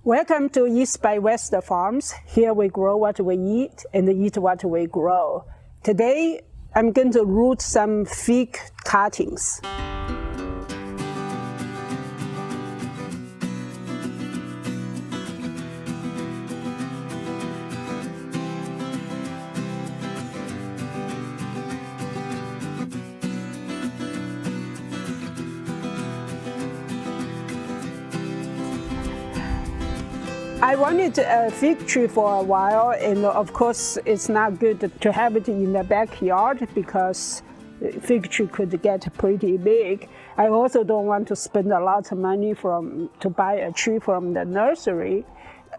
Welcome to East by West Farms. Here we grow what we eat and eat what we grow. Today, I'm going to root some fig cuttings. I wanted a fig tree for a while, and of course it's not good to have it in the backyard because the fig tree could get pretty big. I also don't want to spend a lot of money to buy a tree from the nursery.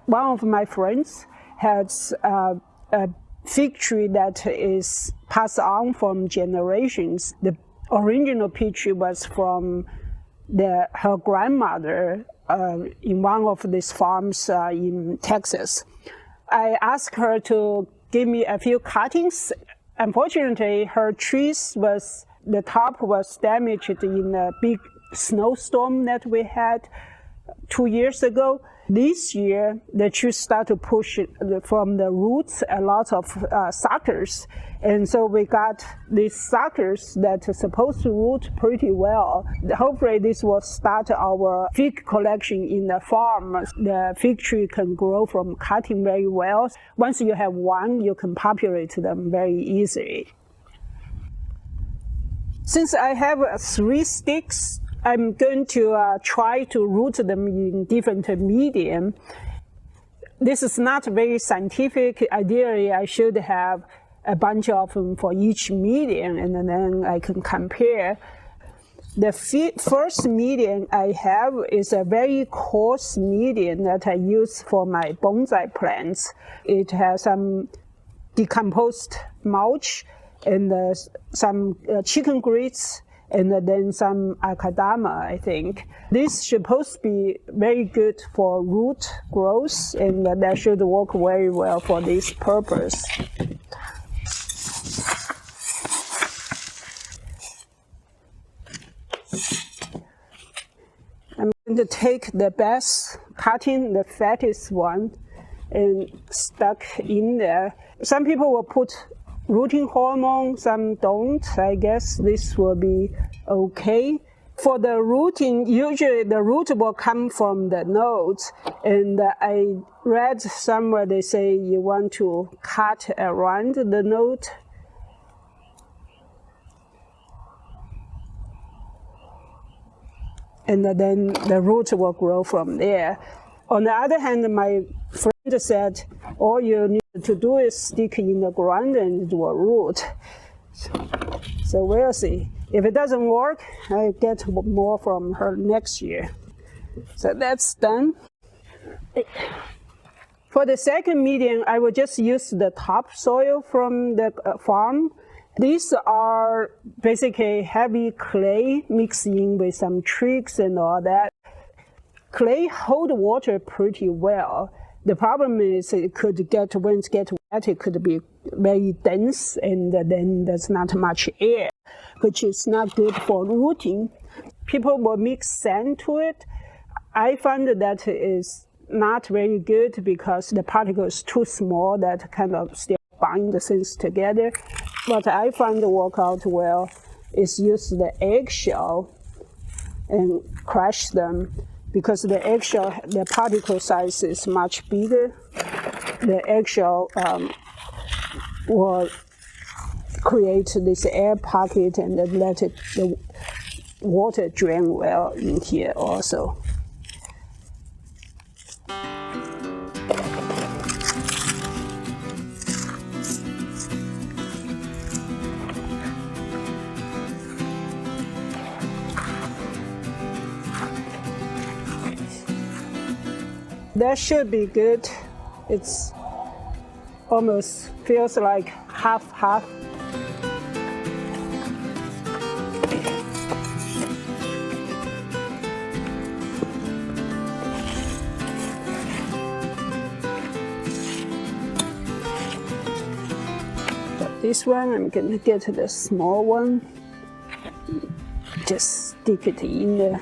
One of my friends has a fig tree that is passed on from generations. The original fig tree was from her grandmother in one of these farms in Texas. I asked her to give me a few cuttings. Unfortunately, her the top was damaged in a big snowstorm that we had 2 years ago. This year, the trees start to push from the roots a lot of suckers. And so we got these suckers that are supposed to root pretty well. Hopefully this will start our fig collection in the farm. The fig tree can grow from cutting very well. Once you have one, you can populate them very easily. Since I have 3 sticks, I'm going to try to root them in different medium. This is not very scientific. Ideally, I should have a bunch of them for each medium, and then I can compare. The first medium I have is a very coarse medium that I use for my bonsai plants. It has some decomposed mulch and some chicken grits, and then some Akadama, I think. This is supposed to be very good for root growth, and that should work very well for this purpose. I'm going to take the best cutting, the fattest one, and stuck in there. Some people will put rooting hormone, some don't. I guess this will be okay. For the rooting, usually the root will come from the nodes, and I read somewhere they say you want to cut around the node. And then the root will grow from there. On the other hand, my friend said, all you need to do is stick in the ground and it will root. So we'll see. If it doesn't work, I'll get more from her next year. So that's done. For the second medium, I will just use the topsoil from the farm. These are basically heavy clay mixed in with some twigs and all that. Clay hold water pretty well. The problem is when it gets wet, it could be very dense, and then there's not much air, which is not good for rooting. People will mix sand to it. I found that is not very good because the particle is too small that kind of still bind the things together. What I found work out well is use the eggshell and crush them, because the eggshell, the particle size is much bigger. The eggshell will create this air pocket and then let the water drain well in here also. That should be good. It's almost feels like half-half. But this one, I'm going to get the small one. Just stick it in there.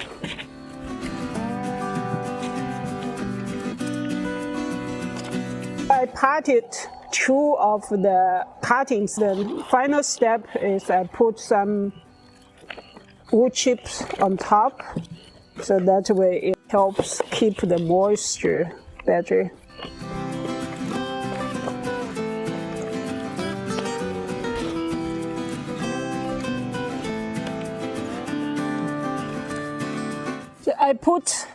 I potted 2 of the cuttings. The final step is I put some wood chips on top, so that way it helps keep the moisture better. So I put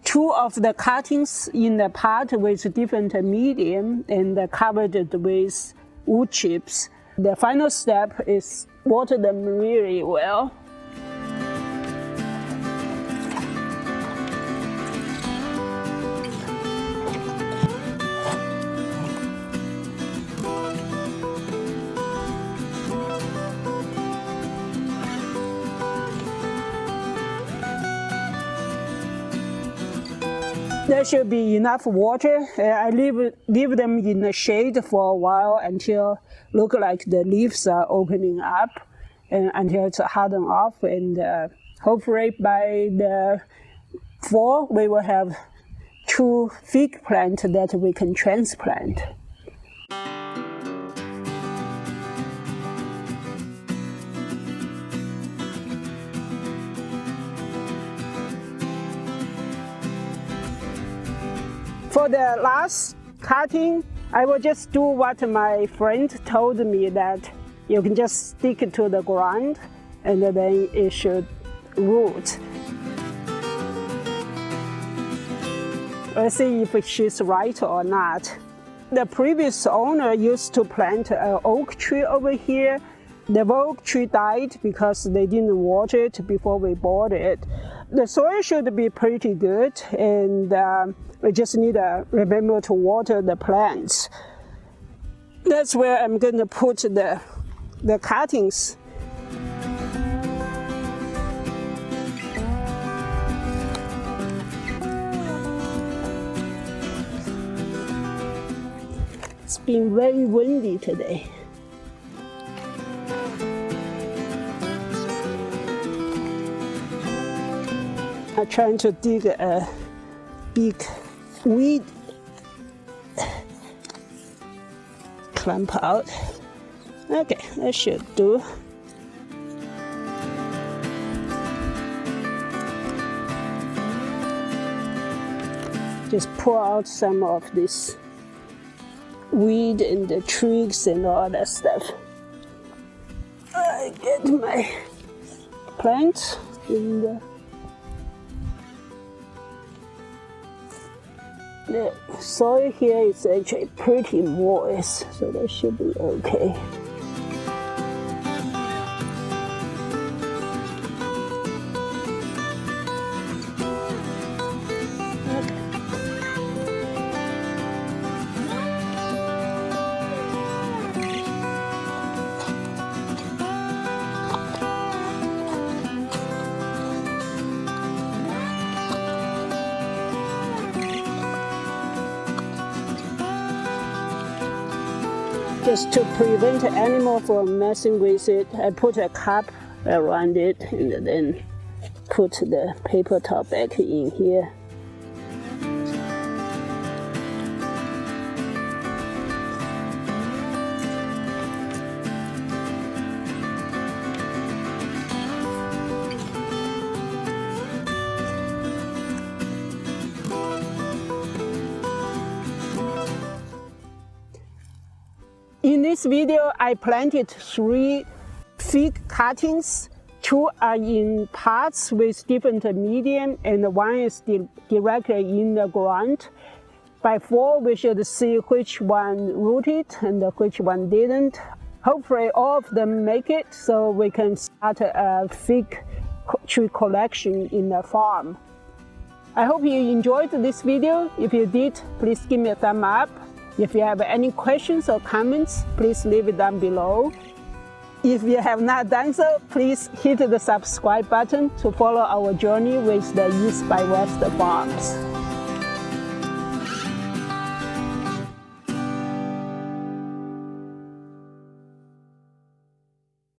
2 of the cuttings in the pot with different medium and covered it with wood chips. The final step is water them really well. There should be enough water. I leave them in the shade for a while until look like the leaves are opening up and until it's hardened off. And hopefully by the fall, we will have 2 fig plants that we can transplant. For the last cutting, I will just do what my friend told me, that you can just stick it to the ground and then it should root. Let's see if she's right or not. The previous owner used to plant an oak tree over here. The oak tree died because they didn't water it before we bought it. The soil should be pretty good, and we just need to remember to water the plants. That's where I'm going to put the cuttings. It's been very windy today. I'm trying to dig a big weed clump out. Okay, that should do. Just pull out some of this weed and the twigs and all that stuff. I get my plant in the soil here is actually pretty moist, so that should be okay. Just to prevent the animal from messing with it, I put a cup around it and then put the paper top back in here. In this video, I planted 3 fig cuttings. 2 are in pots with different medium, and 1 is directly in the ground. By fall, we should see which one rooted and which one didn't. Hopefully, all of them make it, so we can start a fig tree collection in the farm. I hope you enjoyed this video. If you did, please give me a thumbs up. If you have any questions or comments, please leave it down below. If you have not done so, please hit the subscribe button to follow our journey with the East by West farms.